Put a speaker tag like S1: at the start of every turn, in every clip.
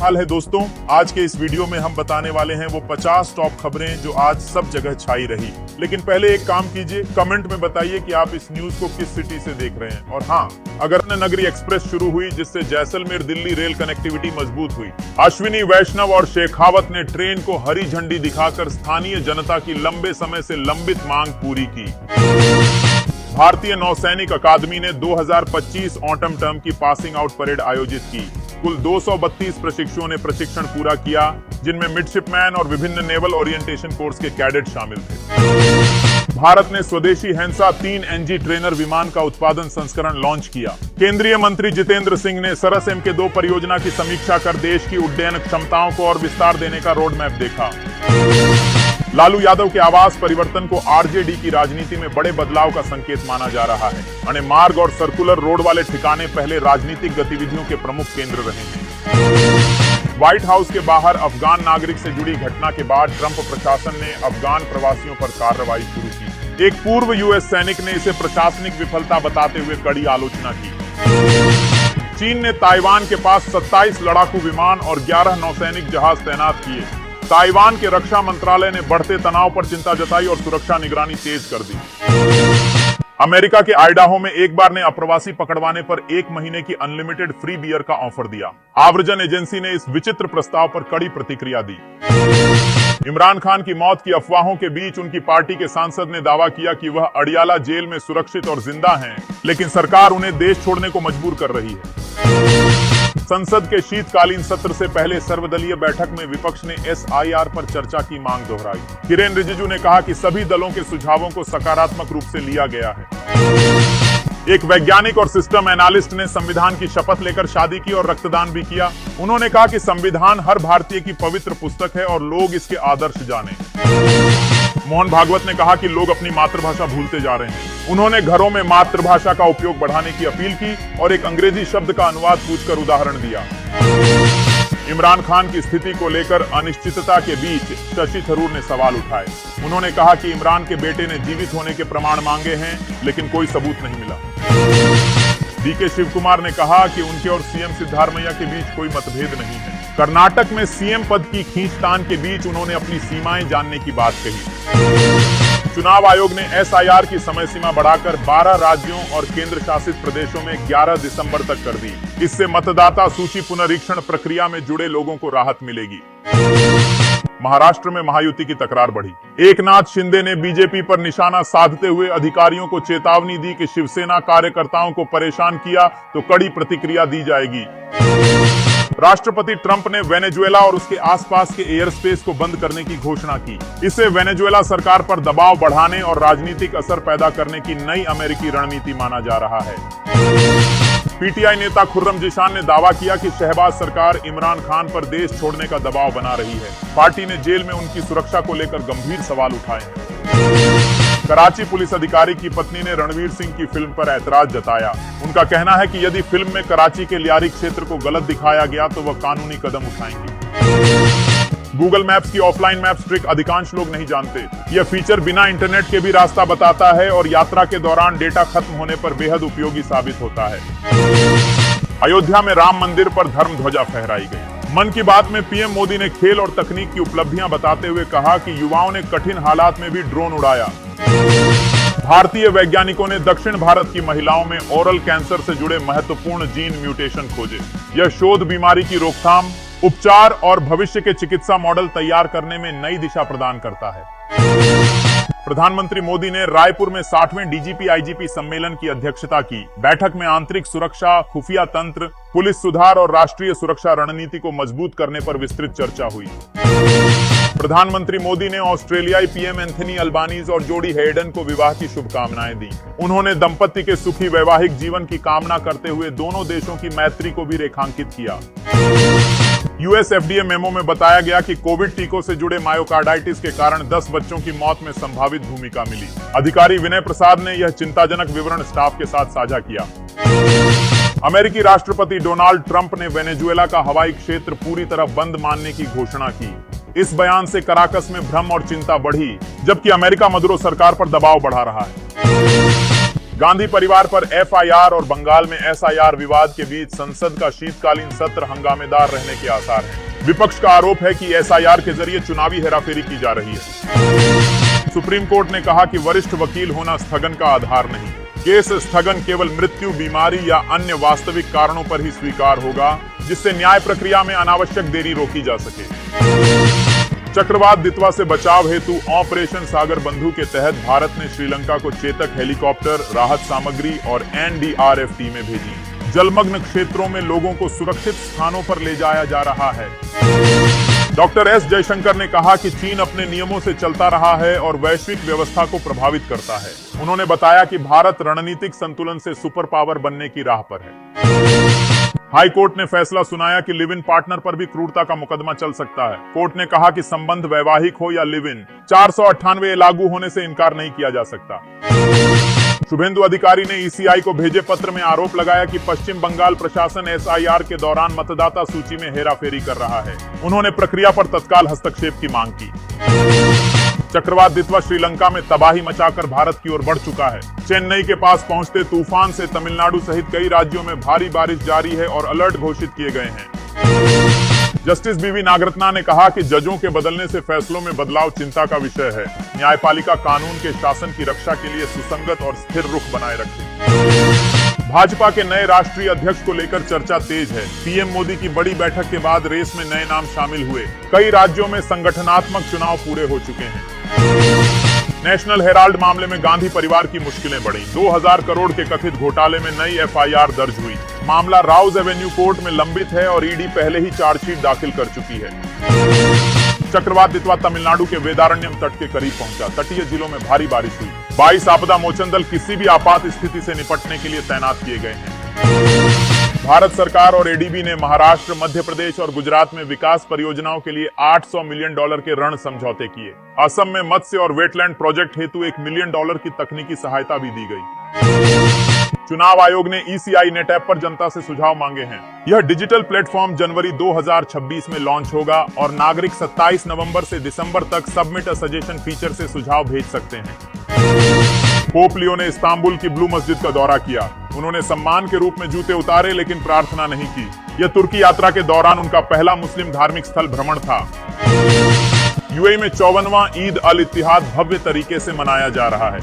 S1: हाल है दोस्तों, आज के इस वीडियो में हम बताने वाले हैं वो 50 टॉप खबरें जो आज सब जगह छाई रही। लेकिन पहले एक काम कीजिए, कमेंट में बताइए कि आप इस न्यूज को किस सिटी से देख रहे हैं। और हाँ, अगर नगरी एक्सप्रेस शुरू हुई जिससे जैसलमेर दिल्ली रेल कनेक्टिविटी मजबूत हुई। अश्विनी वैष्णव और शेखावत ने ट्रेन को हरी झंडी दिखाकर स्थानीय जनता की लंबे समय से लंबित मांग पूरी की। भारतीय नौसैनिक अकादमी ने 2025 ऑटम टर्म की पासिंग आउट परेड आयोजित की। कुल 232 प्रशिक्षुओं ने प्रशिक्षण पूरा किया, जिनमें मिडशिपमैन और विभिन्न नेवल ओरिएंटेशन कोर्स के कैडेट शामिल थे। भारत ने स्वदेशी हैंसा 3 NG ट्रेनर विमान का उत्पादन संस्करण लॉन्च किया। केंद्रीय मंत्री जितेंद्र सिंह ने सरस MK2 परियोजना की समीक्षा कर देश की उड्डयन क्षमताओं को और विस्तार देने का रोड मैप देखा। लालू यादव के आवास परिवर्तन को RJD की राजनीति में बड़े बदलाव का संकेत माना जा रहा है। अन्य मार्ग और सर्कुलर रोड वाले ठिकाने पहले राजनीतिक गतिविधियों के प्रमुख केंद्र रहे हैं। व्हाइट हाउस के बाहर अफगान नागरिक से जुड़ी घटना के बाद ट्रंप प्रशासन ने अफगान प्रवासियों पर कार्रवाई शुरू की। एक पूर्व US सैनिक ने इसे प्रशासनिक विफलता बताते हुए कड़ी आलोचना की। चीन ने ताइवान के पास 27 लड़ाकू विमान और 11 नौसैनिक जहाज तैनात किए। ताइवान के रक्षा मंत्रालय ने बढ़ते तनाव पर चिंता जताई और सुरक्षा निगरानी तेज कर दी। अमेरिका के आइडाहो में एक बार ने अप्रवासी पकड़वाने पर 1 महीने की अनलिमिटेड फ्री बियर का ऑफर दिया। आव्रजन एजेंसी ने इस विचित्र प्रस्ताव पर कड़ी प्रतिक्रिया दी। इमरान खान की मौत की अफवाहों के बीच उनकी पार्टी के सांसद ने दावा किया कि वह अडियाला जेल में सुरक्षित और जिंदा हैं, लेकिन सरकार उन्हें देश छोड़ने को मजबूर कर रही है। संसद के शीतकालीन सत्र से पहले सर्वदलीय बैठक में विपक्ष ने SIR पर चर्चा की मांग दोहराई। किरेन रिजिजू ने कहा कि सभी दलों के सुझावों को सकारात्मक रूप से लिया गया है। एक वैज्ञानिक और सिस्टम एनालिस्ट ने संविधान की शपथ लेकर शादी की और रक्तदान भी किया। उन्होंने कहा कि संविधान हर भारतीय की पवित्र पुस्तक है और लोग इसके आदर्श जाने। मोहन भागवत ने कहा कि लोग अपनी मातृभाषा भूलते जा रहे हैं। उन्होंने घरों में मातृभाषा का उपयोग बढ़ाने की अपील की और एक अंग्रेजी शब्द का अनुवाद पूछकर उदाहरण दिया। इमरान खान की स्थिति को लेकर अनिश्चितता के बीच शशि थरूर ने सवाल उठाए। उन्होंने कहा कि इमरान के बेटे ने जीवित होने के प्रमाण मांगे हैं, लेकिन कोई सबूत नहीं मिला। DK शिव कुमार ने कहा कि उनके और CM सिद्धारमैया के बीच कोई मतभेद नहीं है। कर्नाटक में CM पद की खींचतान के बीच उन्होंने अपनी सीमाएं जानने की बात कही। चुनाव आयोग ने SIR की समय सीमा बढ़ाकर 12 राज्यों और केंद्र शासित प्रदेशों में 11 दिसंबर तक कर दी। इससे मतदाता सूची पुनरीक्षण प्रक्रिया में जुड़े लोगों को राहत मिलेगी। महाराष्ट्र में महायुति की तकरार बढ़ी। एकनाथ शिंदे ने बीजेपी पर निशाना साधते हुए अधिकारियों को चेतावनी दी कि शिवसेना कार्यकर्ताओं को परेशान किया तो कड़ी प्रतिक्रिया दी जाएगी। राष्ट्रपति ट्रंप ने वेनेजुएला और उसके आसपास के एयर स्पेस को बंद करने की घोषणा की। इसे वेनेजुएला सरकार पर दबाव बढ़ाने और राजनीतिक असर पैदा करने की नई अमेरिकी रणनीति माना जा रहा है। PTI नेता खुर्रम जिशान ने दावा किया कि शहबाज सरकार इमरान खान पर देश छोड़ने का दबाव बना रही है। पार्टी ने जेल में उनकी सुरक्षा को लेकर गंभीर सवाल उठाए हैं। कराची पुलिस अधिकारी की पत्नी ने रणवीर सिंह की फिल्म पर ऐतराज जताया। उनका कहना है कि यदि फिल्म में कराची के लियारी क्षेत्र को गलत दिखाया गया तो वह कानूनी कदम उठाएंगी। गूगल मैप्स की ऑफलाइन मैप्स ट्रिक अधिकांश लोग नहीं जानते। यह फीचर बिना इंटरनेट के भी रास्ता बताता है और यात्रा के दौरान डेटा खत्म होने पर बेहद उपयोगी साबित होता है। अयोध्या में राम मंदिर पर धर्म ध्वजा फहराई गई। मन की बात में PM मोदी ने खेल और तकनीक की उपलब्धियां बताते हुए कहा कि युवाओं ने कठिन हालात में भी ड्रोन उड़ाया। भारतीय वैज्ञानिकों ने दक्षिण भारत की महिलाओं में ओरल कैंसर से जुड़े महत्वपूर्ण जीन म्यूटेशन खोजे। यह शोध बीमारी की रोकथाम, उपचार और भविष्य के चिकित्सा मॉडल तैयार करने में नई दिशा प्रदान करता है। प्रधानमंत्री मोदी ने रायपुर में 60वें DGP IGP सम्मेलन की अध्यक्षता की। बैठक में आंतरिक सुरक्षा, खुफिया तंत्र, पुलिस सुधार और राष्ट्रीय सुरक्षा रणनीति को मजबूत करने पर विस्तृत चर्चा हुई। प्रधानमंत्री मोदी ने ऑस्ट्रेलियाई PM एंथनी अल्बानीज और जोडी हेयडन को विवाह की शुभकामनाएं दी। उन्होंने दंपति के सुखी वैवाहिक जीवन की कामना करते हुए दोनों देशों की मैत्री को भी रेखांकित किया। US FDA मेमो में बताया गया कि कोविड टीकों से जुड़े मायोकार्डाइटिस के कारण 10 बच्चों की मौत में संभावित भूमिका मिली। अधिकारी विनय प्रसाद ने यह चिंताजनक विवरण स्टाफ के साथ साझा किया। अमेरिकी राष्ट्रपति डोनाल्ड ट्रंप ने वेनेजुएला का हवाई क्षेत्र पूरी तरह बंद मानने की घोषणा की। इस बयान से कराकस में भ्रम और चिंता बढ़ी, जबकि अमेरिका मदुरो सरकार पर दबाव बढ़ा रहा है। गांधी परिवार पर एफआईआर और बंगाल में एसआईआर विवाद के बीच संसद का शीतकालीन सत्र हंगामेदार रहने के आसार हैं। विपक्ष का आरोप है कि एसआईआर के जरिए चुनावी हेराफेरी की जा रही है। सुप्रीम कोर्ट ने कहा कि वरिष्ठ वकील होना स्थगन का आधार नहीं। केस स्थगन केवल मृत्यु, बीमारी या अन्य वास्तविक कारणों पर ही स्वीकार होगा, जिससे न्याय प्रक्रिया में अनावश्यक देरी रोकी जा सके। चक्रवात दितवा से बचाव हेतु ऑपरेशन सागर बंधु के तहत भारत ने श्रीलंका को चेतक हेलीकॉप्टर, राहत सामग्री और एनडीआरएफ टीमें भेजी। जलमग्न क्षेत्रों में लोगों को सुरक्षित स्थानों पर ले जाया जा रहा है। डॉक्टर एस जयशंकर ने कहा कि चीन अपने नियमों से चलता रहा है और वैश्विक व्यवस्था को प्रभावित करता है। उन्होंने बताया कि भारत रणनीतिक संतुलन से सुपर पावर बनने की राह पर है। हाई कोर्ट ने फैसला सुनाया कि लिव इन पार्टनर पर भी क्रूरता का मुकदमा चल सकता है। कोर्ट ने कहा कि संबंध वैवाहिक हो या लिव इन, 498 लागू होने से इनकार नहीं किया जा सकता। शुभेंदु अधिकारी ने ईसीआई को भेजे पत्र में आरोप लगाया कि पश्चिम बंगाल प्रशासन एसआईआर के दौरान मतदाता सूची में हेराफेरी कर रहा है। उन्होंने प्रक्रिया पर तत्काल हस्तक्षेप की मांग की। चक्रवात दितवा श्रीलंका में तबाही मचाकर भारत की ओर बढ़ चुका है। चेन्नई के पास पहुंचते तूफान से तमिलनाडु सहित कई राज्यों में भारी बारिश जारी है और अलर्ट घोषित किए गए हैं। जस्टिस बीवी नागरत्ना ने कहा कि जजों के बदलने से फैसलों में बदलाव चिंता का विषय है। न्यायपालिका कानून के शासन की रक्षा के लिए सुसंगत और स्थिर रुख बनाए रखे। भाजपा के नए राष्ट्रीय अध्यक्ष को लेकर चर्चा तेज है। पीएम मोदी की बड़ी बैठक के बाद रेस में नए नाम शामिल हुए। कई राज्यों में संगठनात्मक चुनाव पूरे हो चुके हैं। नेशनल हेराल्ड मामले में गांधी परिवार की मुश्किलें बढ़ी। 2000 करोड़ के कथित घोटाले में नई एफआईआर दर्ज हुई। मामला राउज एवेन्यू कोर्ट में लंबित है और ईडी पहले ही चार्जशीट दाखिल कर चुकी है। चक्रवात दितवा तमिलनाडु के वेदारण्यम तट के करीब पहुंचा। तटीय जिलों में भारी बारिश हुई। 22 आपदा मोचन दल किसी भी आपात स्थिति से निपटने के लिए तैनात किए गए हैं। भारत सरकार और एडीबी ने महाराष्ट्र, मध्य प्रदेश और गुजरात में विकास परियोजनाओं के लिए $800 मिलियन के ऋण समझौते किए। असम में मत्स्य और वेटलैंड प्रोजेक्ट हेतु $1 मिलियन की तकनीकी सहायता भी दी गई। चुनाव आयोग ने ईसीआई नेट ऐप पर जनता से सुझाव मांगे हैं। यह डिजिटल प्लेटफॉर्म जनवरी 2026 में लॉन्च होगा और नागरिक 27 नवंबर से दिसंबर तक सबमिट अ सजेशन फीचर से सुझाव भेज सकते हैं। पोप लियो ने इस्तांबुल की ब्लू मस्जिद का दौरा किया। उन्होंने सम्मान के रूप में जूते उतारे लेकिन प्रार्थना नहीं की। यह तुर्की यात्रा के दौरान उनका पहला मुस्लिम धार्मिक स्थल भ्रमण था। यूएई में 54वां ईद अल इत्तिहाद भव्य तरीके से मनाया जा रहा है।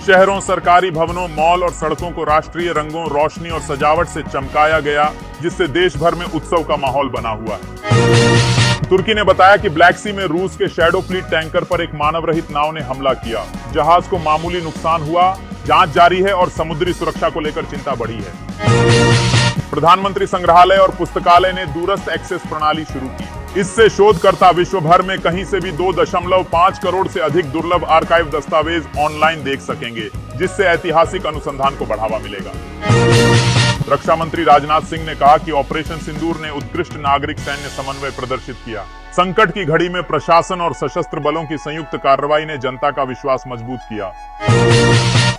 S1: शहरों, सरकारी भवनों, मॉल और सड़कों को राष्ट्रीय रंगों, रोशनी और सजावट से चमकाया गया, जिससे देश भर में उत्सव का माहौल बना हुआ है। तुर्की ने बताया कि ब्लैक सी में रूस के शैडो फ्लीट टैंकर पर एक मानव रहित नाव ने हमला किया। जहाज को मामूली नुकसान हुआ। जांच जारी है और समुद्री सुरक्षा को लेकर चिंता बढ़ी है। प्रधानमंत्री संग्रहालय और पुस्तकालय ने दूरस्थ एक्सेस प्रणाली शुरू की। इससे शोधकर्ता विश्व भर में कहीं से भी 2.5 करोड़ से अधिक दुर्लभ आर्काइव दस्तावेज ऑनलाइन देख सकेंगे, जिससे ऐतिहासिक अनुसंधान को बढ़ावा मिलेगा। रक्षा मंत्री राजनाथ सिंह ने कहा कि ऑपरेशन सिंदूर ने उत्कृष्ट नागरिक सैन्य समन्वय प्रदर्शित किया। संकट की घड़ी में प्रशासन और सशस्त्र बलों की संयुक्त कार्रवाई ने जनता का विश्वास मजबूत किया।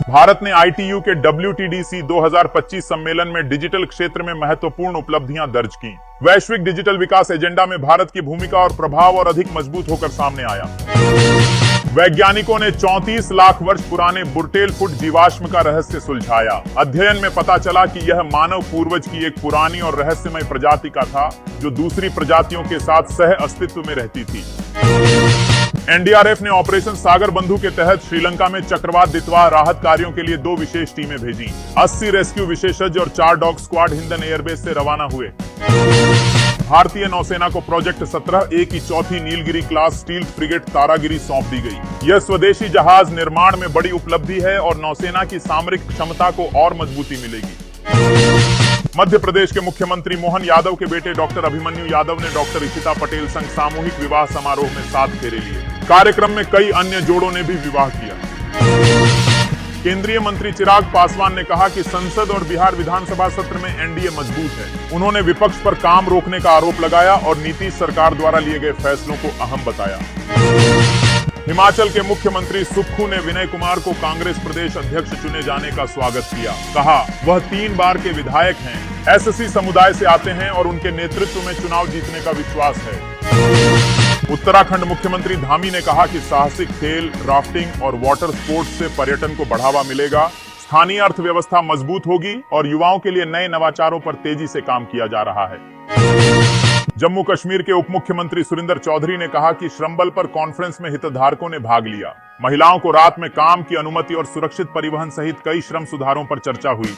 S1: भारत ने आईटीयू के WTDC 2025 सम्मेलन में डिजिटल क्षेत्र में महत्वपूर्ण उपलब्धियां दर्ज की। वैश्विक डिजिटल विकास एजेंडा में भारत की भूमिका और प्रभाव और अधिक मजबूत होकर सामने आया। वैज्ञानिकों ने 34 लाख वर्ष पुराने बुर्टेल फुट जीवाश्म का रहस्य सुलझाया। अध्ययन में पता चला कि यह मानव पूर्वज की एक पुरानी और रहस्यमय प्रजाति का था, जो दूसरी प्रजातियों के साथ सह अस्तित्व में रहती थी। एनडीआरएफ ने ऑपरेशन सागर बंधु के तहत श्रीलंका में चक्रवात दितवा राहत कार्यों के लिए 2 विशेष टीमें भेजी। 80 रेस्क्यू विशेषज्ञ और 4 डॉग स्क्वाड हिंदन एयरबेस से रवाना हुए। भारतीय नौसेना को प्रोजेक्ट 17A की चौथी Nilgiri class steel frigate Taragiri सौंप दी गई। यह स्वदेशी जहाज निर्माण में बड़ी उपलब्धि है और नौसेना की सामरिक क्षमता को और मजबूती मिलेगी। मध्य प्रदेश के मुख्यमंत्री मोहन यादव के बेटे डॉक्टर अभिमन्यु यादव ने डॉक्टर इशिता पटेल संग सामूहिक विवाह समारोह में 7 फेरे लिए। कार्यक्रम में कई अन्य जोड़ों ने भी विवाह किया। केंद्रीय मंत्री चिराग पासवान ने कहा कि संसद और बिहार विधानसभा सत्र में एनडीए मजबूत है। उन्होंने विपक्ष पर काम रोकने का आरोप लगाया और नीतीश सरकार द्वारा लिए गए फैसलों को अहम बताया। हिमाचल के मुख्यमंत्री सुक्खू ने विनय कुमार को कांग्रेस प्रदेश अध्यक्ष चुने जाने का स्वागत किया। कहा, वह 3 बार के विधायक हैं, एससी समुदाय से आते हैं और उनके नेतृत्व में चुनाव जीतने का विश्वास है। उत्तराखंड मुख्यमंत्री धामी ने कहा कि साहसिक खेल, राफ्टिंग और वाटर स्पोर्ट्स से पर्यटन को बढ़ावा मिलेगा। स्थानीय अर्थव्यवस्था मजबूत होगी और युवाओं के लिए नए नवाचारों पर तेजी से काम किया जा रहा है। जम्मू कश्मीर के उप मुख्यमंत्री सुरिंदर चौधरी ने कहा कि श्रम बल पर कॉन्फ्रेंस में हितधारकों ने भाग लिया। महिलाओं को रात में काम की अनुमति और सुरक्षित परिवहन सहित कई श्रम सुधारों पर चर्चा हुई।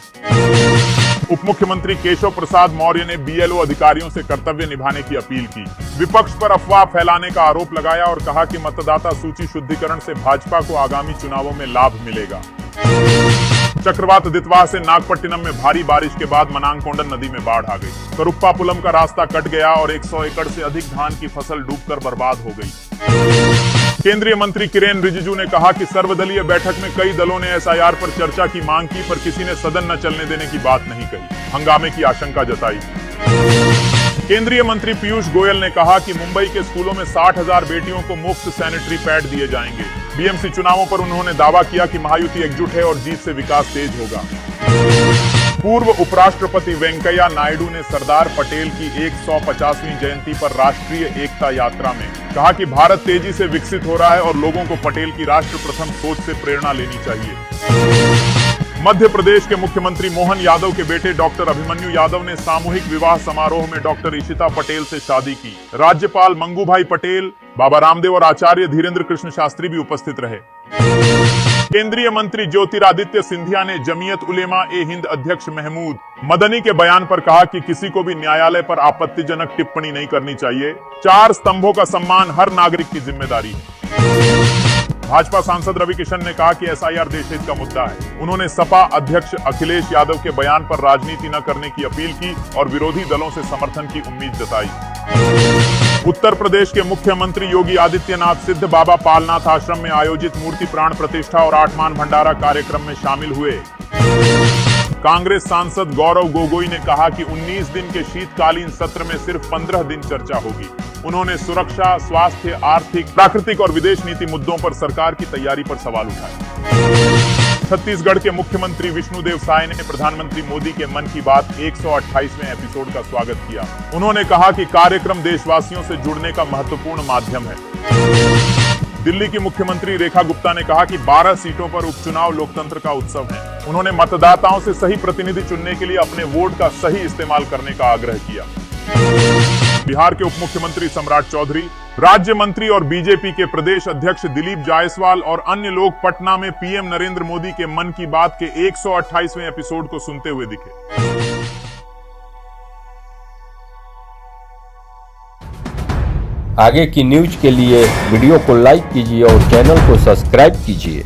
S1: उप मुख्यमंत्री केशव प्रसाद मौर्य ने बीएलओ अधिकारियों से कर्तव्य निभाने की अपील की। विपक्ष पर अफवाह फैलाने का आरोप लगाया और कहा कि मतदाता सूची शुद्धिकरण से भाजपा को आगामी चुनावों में लाभ मिलेगा। चक्रवात दितवाह से नागपट्टिनम में भारी बारिश के बाद मनांगकोंडन नदी में बाढ़ आ गई। करुप्पा पुलम का रास्ता कट गया और 100 एकड़ से अधिक धान की फसल डूबकर बर्बाद हो गई। केंद्रीय मंत्री किरेन रिजिजू ने कहा कि सर्वदलीय बैठक में कई दलों ने एसआईआर पर चर्चा की मांग की, पर किसी ने सदन न चलने देने की बात नहीं कही। हंगामे की आशंका जताई। केंद्रीय मंत्री पीयूष गोयल ने कहा कि मुंबई के स्कूलों में 60,000 बेटियों को मुफ्त सैनिटरी पैड दिए जाएंगे। बीएमसी चुनावों पर उन्होंने दावा किया कि महायुति एकजुट है और जीत से विकास तेज होगा। पूर्व उपराष्ट्रपति वेंकैया नायडू ने सरदार पटेल की 150वीं जयंती पर राष्ट्रीय एकता यात्रा में कहा कि भारत तेजी से विकसित हो रहा है और लोगों को पटेल की राष्ट्र प्रथम सोच से प्रेरणा लेनी चाहिए। मध्य प्रदेश के मुख्यमंत्री मोहन यादव के बेटे डॉक्टर अभिमन्यु यादव ने सामूहिक विवाह समारोह में डॉक्टर इशिता पटेल से शादी की। राज्यपाल मंगूभाई पटेल, बाबा रामदेव और आचार्य धीरेन्द्र कृष्ण शास्त्री भी उपस्थित रहे। केंद्रीय मंत्री ज्योतिरादित्य सिंधिया ने जमीयत उलेमा ए हिंद अध्यक्ष महमूद मदनी के बयान पर कहा कि किसी को भी न्यायालय पर आपत्तिजनक टिप्पणी नहीं करनी चाहिए। 4 स्तंभों का सम्मान हर नागरिक की जिम्मेदारी है। भाजपा सांसद रवि किशन ने कहा कि एसआईआर देशहित का मुद्दा है। उन्होंने सपा अध्यक्ष अखिलेश यादव के बयान पर राजनीति न करने की अपील की और विरोधी दलों से समर्थन की उम्मीद जताई। उत्तर प्रदेश के मुख्यमंत्री योगी आदित्यनाथ सिद्ध बाबा पालनाथ आश्रम में आयोजित मूर्ति प्राण प्रतिष्ठा और आठमान भंडारा कार्यक्रम में शामिल हुए। कांग्रेस सांसद गौरव गोगोई ने कहा कि 19 दिन के शीतकालीन सत्र में सिर्फ 15 दिन चर्चा होगी। उन्होंने सुरक्षा, स्वास्थ्य, आर्थिक, प्राकृतिक और विदेश नीति मुद्दों पर सरकार की तैयारी पर सवाल उठाए। छत्तीसगढ़ के मुख्यमंत्री विष्णुदेव साय ने प्रधानमंत्री मोदी के मन की बात 128वें एपिसोड का स्वागत किया। उन्होंने कहा कि कार्यक्रम देशवासियों से जुड़ने का महत्वपूर्ण माध्यम है। दिल्ली की मुख्यमंत्री रेखा गुप्ता ने कहा कि 12 सीटों पर उपचुनाव लोकतंत्र का उत्सव है। उन्होंने मतदाताओं से सही प्रतिनिधि चुनने के लिए अपने वोट का सही इस्तेमाल करने का आग्रह किया। बिहार के उप मुख्यमंत्री सम्राट चौधरी, राज्य मंत्री और बीजेपी के प्रदेश अध्यक्ष दिलीप जायसवाल और अन्य लोग पटना में पीएम नरेंद्र मोदी के मन की बात के 128वें एपिसोड को सुनते हुए दिखे।
S2: आगे की न्यूज के लिए वीडियो को लाइक कीजिए और चैनल को सब्सक्राइब कीजिए।